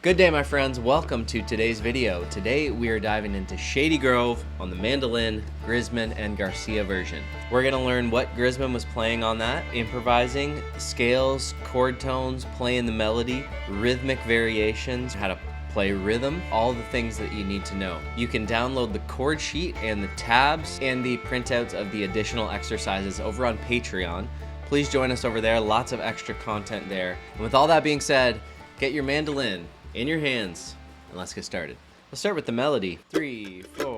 Good day, my friends. Welcome to today's video. Today we are diving into Shady Grove on the Mandolin, Grisman, and Garcia version. We're going to learn what Grisman was playing on that, improvising, scales, chord tones, playing the melody, rhythmic variations, how to play rhythm, all the things that you need to know. You can download the chord sheet and the tabs and the printouts of the additional exercises over on Patreon. Please join us over there. Lots of extra content there. And with all that being said, get your mandolin in your hands and let's get started. Let's start with the melody. 3, 4.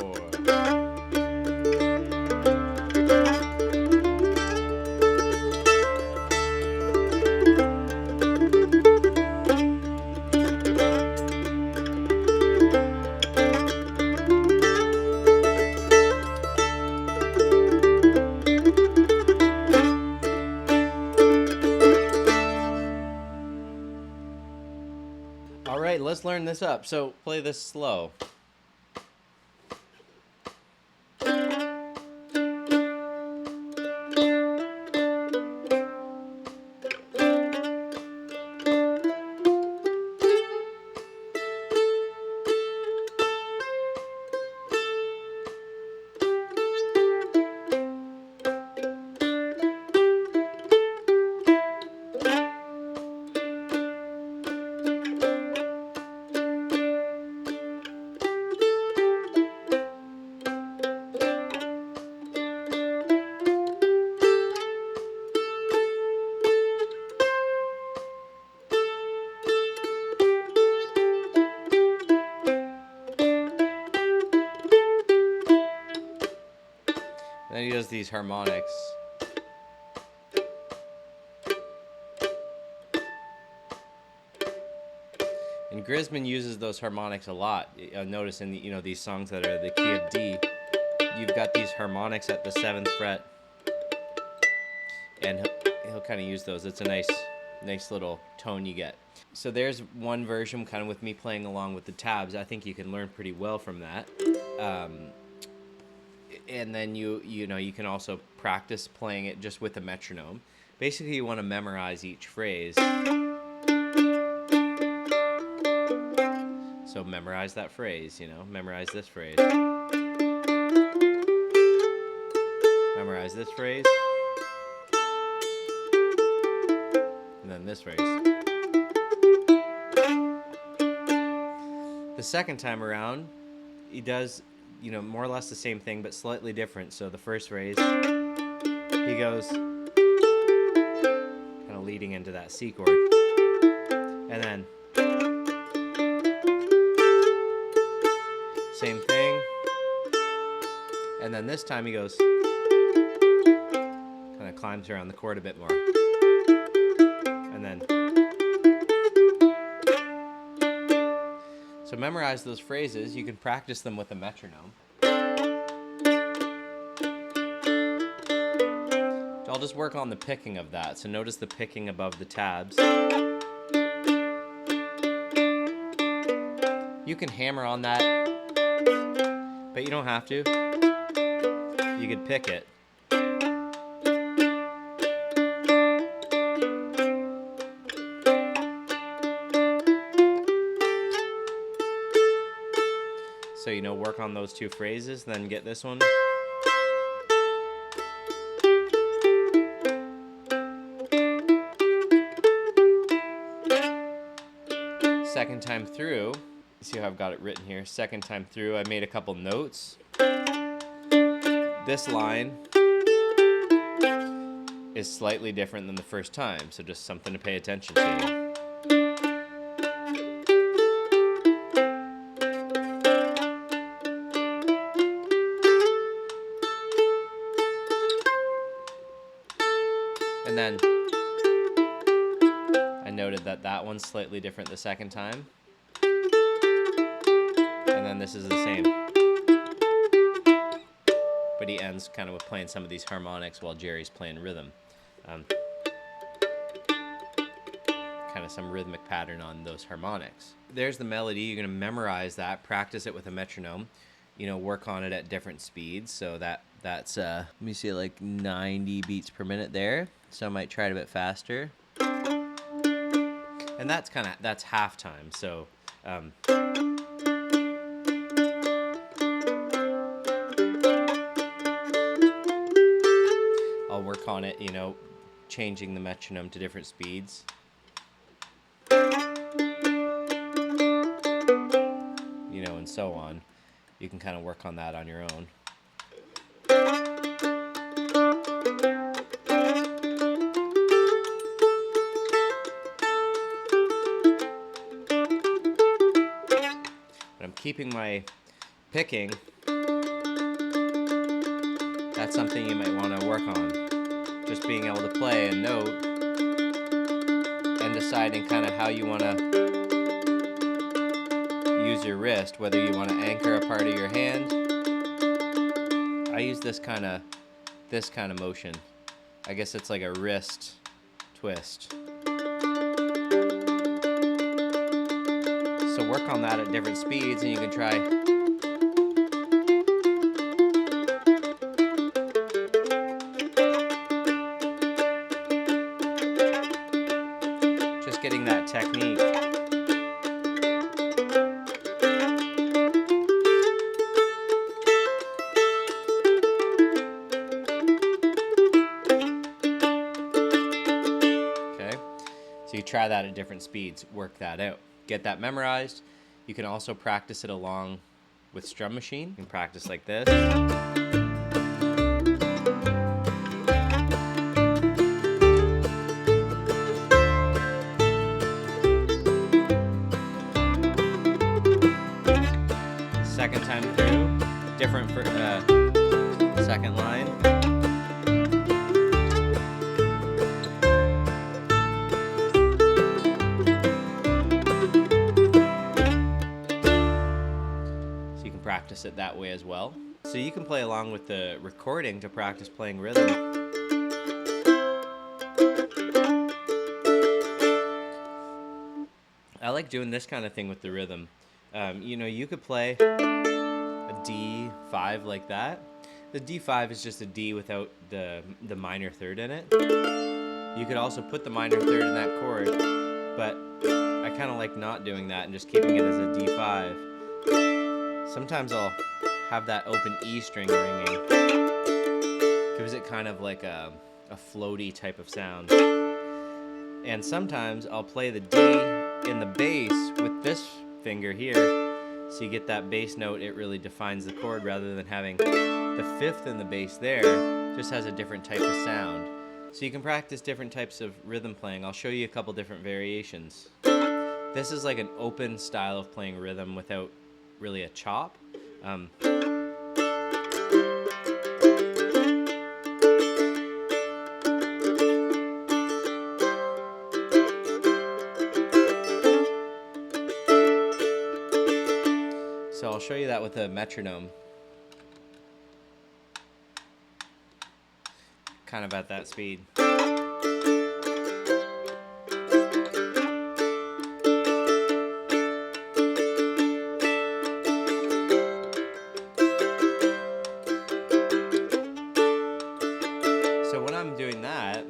All right, let's learn this up. So play this slow. Then he does these harmonics. And Grisman uses those harmonics a lot. Notice in the, these songs that are the key of D, you've got these harmonics at the 7th fret, and he'll kind of use those. It's a nice little tone you get. So there's one version, kind of with me playing along with the tabs. I think you can learn pretty well from that. And then you can also practice playing it just with a metronome. Basically, you want to memorize each phrase. So memorize that phrase, memorize this phrase. Memorize this phrase. And then this phrase. The second time around, he does more or less the same thing, but slightly different. So the first phrase, he goes kind of leading into that C chord. And then same thing. And then this time he goes, kind of climbs around the chord a bit more. And then, so memorize those phrases. You can practice them with a metronome. I'll just work on the picking of that. So notice the picking above the tabs. You can hammer on that, but you don't have to. You could pick it. So, work on those two phrases, then get this one. Second time through, see how I've got it written here. Second time through, I made a couple notes. This line is slightly different than the first time, so just something to pay attention to. And then I noted that one's slightly different the second time. And then this is the same. But he ends kind of with playing some of these harmonics while Jerry's playing rhythm. Kind of some rhythmic pattern on those harmonics. There's the melody. You're going to memorize that, practice it with a metronome. Work on it at different speeds. So that's let me see, like 90 beats per minute there. So I might try it a bit faster. And that's halftime. So I'll work on it, changing the metronome to different speeds. And so on. You can kind of work on that on your own. But I'm keeping my picking. That's something you might want to work on. Just being able to play a note and deciding kind of how you want to use your wrist, whether you want to anchor a part of your hand. I use this kind of motion. I guess it's like a wrist twist. So work on that at different speeds, and you can try just getting that technique. So you try that at different speeds, work that out. Get that memorized. You can also practice it along with Strum Machine. You can practice like this. Second time through, different for second line. Practice it that way as well. So you can play along with the recording to practice playing rhythm. I like doing this kind of thing with the rhythm. You could play a D5 like that. The D5 is just a D without the minor third in it. You could also put the minor third in that chord, but I kind of like not doing that and just keeping it as a D5. Sometimes I'll have that open E string ringing. Gives it kind of like a floaty type of sound. And sometimes I'll play the D in the bass with this finger here. So you get that bass note, it really defines the chord rather than having the fifth in the bass there. Just has a different type of sound. So you can practice different types of rhythm playing. I'll show you a couple different variations. This is like an open style of playing rhythm without really a chop. So I'll show you that with a metronome. Kind of at that speed. So when I'm doing that,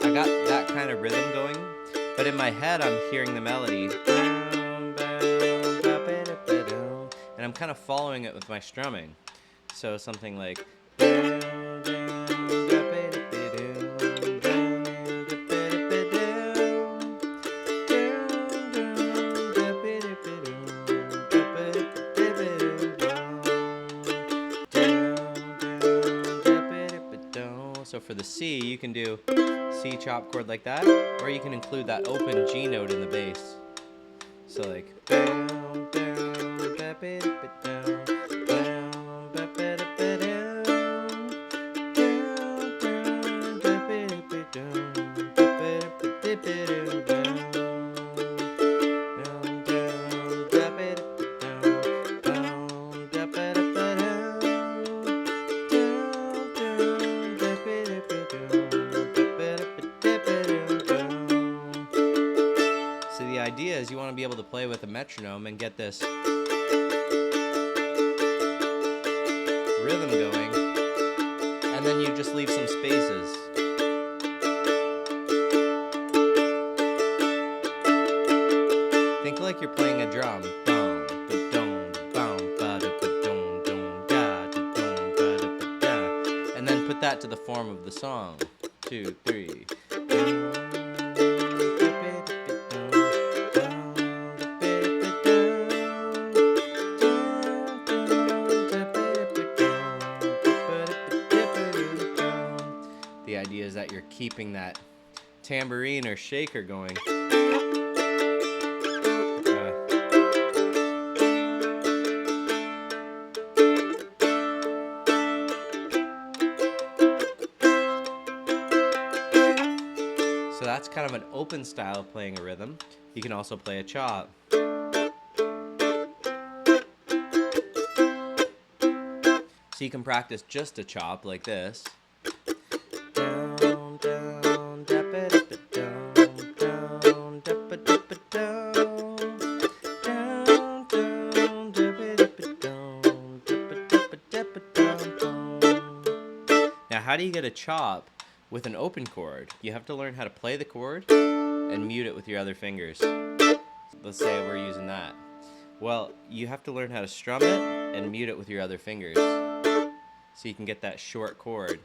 I got that kind of rhythm going, but in my head I'm hearing the melody. And I'm kind of following it with my strumming. So something like so for the C, you can do C chop chord like that, or you can include that open G note in the bass. So like the idea is you want to be able to play with a metronome and get this rhythm going, and then you just leave some spaces. like you're playing a drum. And then put that to the form of the song. 2, 3. The idea is that you're keeping that tambourine or shaker going. So that's kind of an open style of playing a rhythm. You can also play a chop. So you can practice just a chop like this. Now, how do you get a chop with an open chord? You have to learn how to play the chord and mute it with your other fingers. Let's say we're using that. Well, you have to learn how to strum it and mute it with your other fingers so you can get that short chord.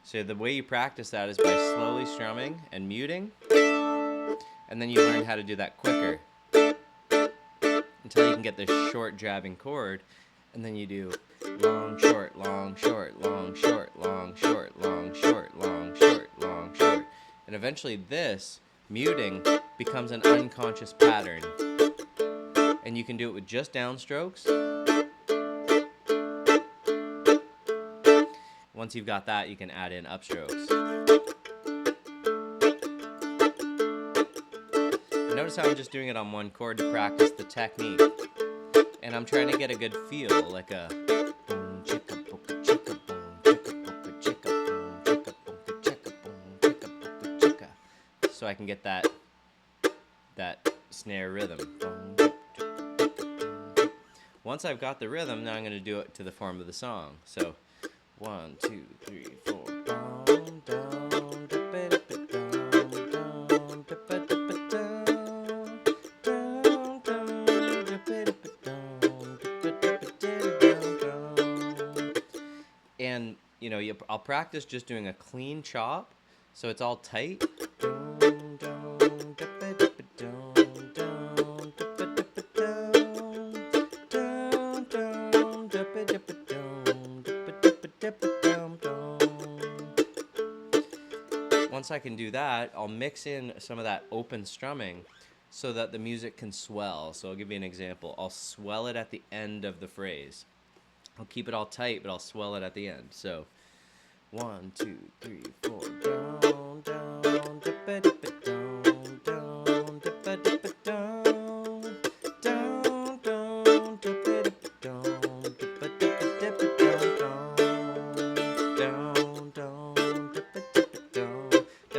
So the way you practice that is by slowly strumming and muting, and then you learn how to do that quicker until you can get this short jabbing chord, and then you do long, short, long, short, long, short, long, short, long, short, long, short, long, short. And eventually this muting becomes an unconscious pattern. And you can do it with just downstrokes. Once you've got that, you can add in upstrokes. And notice how I'm just doing it on one chord to practice the technique. And I'm trying to get a good feel, like a boom chicka boom chicka boom chicka boom chicka boom chicka boom chicka boom chicka boom chicka, so I can get that snare rhythm. Once I've got the rhythm, now I'm going to do it to the form of the song. So 1, 2, 3, 4. And you know, I'll practice just doing a clean chop, so it's all tight. Once I can do that, I'll mix in some of that open strumming so that the music can swell. So I'll give you an example. I'll swell it at the end of the phrase. I'll keep it all tight, but I'll swell it at the end. So 1, 2, 3, 4. Down, down, dip it, down, down, dip it, down, down, down, dip it, down, dip it, down, down, down, dip it, down,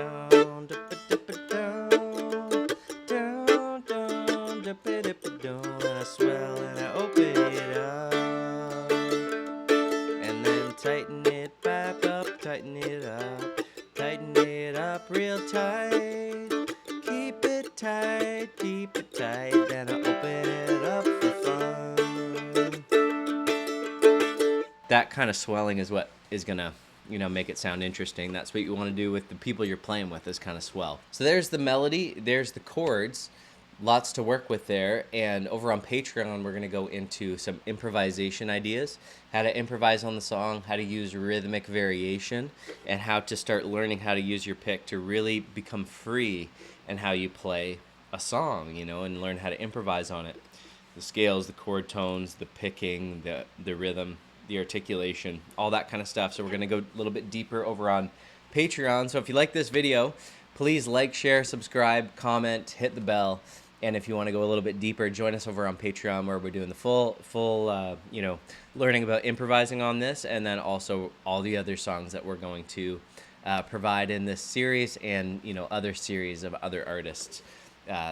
down, dip it, down, down, down, dip it, down, and I swell and I open it up. Tighten it back up, tighten it up real tight. Keep it tight, then I open it up for fun. That kind of swelling is what is gonna, make it sound interesting. That's what you want to do with the people you're playing with, is kind of swell. So there's the melody, there's the chords. Lots to work with there, and over on Patreon we're going to go into some improvisation ideas, how to improvise on the song, how to use rhythmic variation, and how to start learning how to use your pick to really become free in how you play a song, and learn how to improvise on it. The scales, the chord tones, the picking, the rhythm, the articulation, all that kind of stuff. So we're going to go a little bit deeper over on Patreon. So if you like this video, please like, share, subscribe, comment, hit the bell. And if you want to go a little bit deeper, join us over on Patreon, where we're doing the full learning about improvising on this, and then also all the other songs that we're going to provide in this series, and other series of other artists,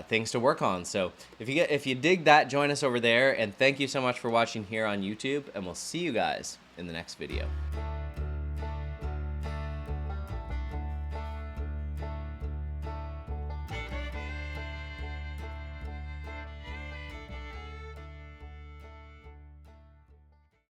things to work on. So if you dig that, join us over there. And thank you so much for watching here on YouTube, and we'll see you guys in the next video.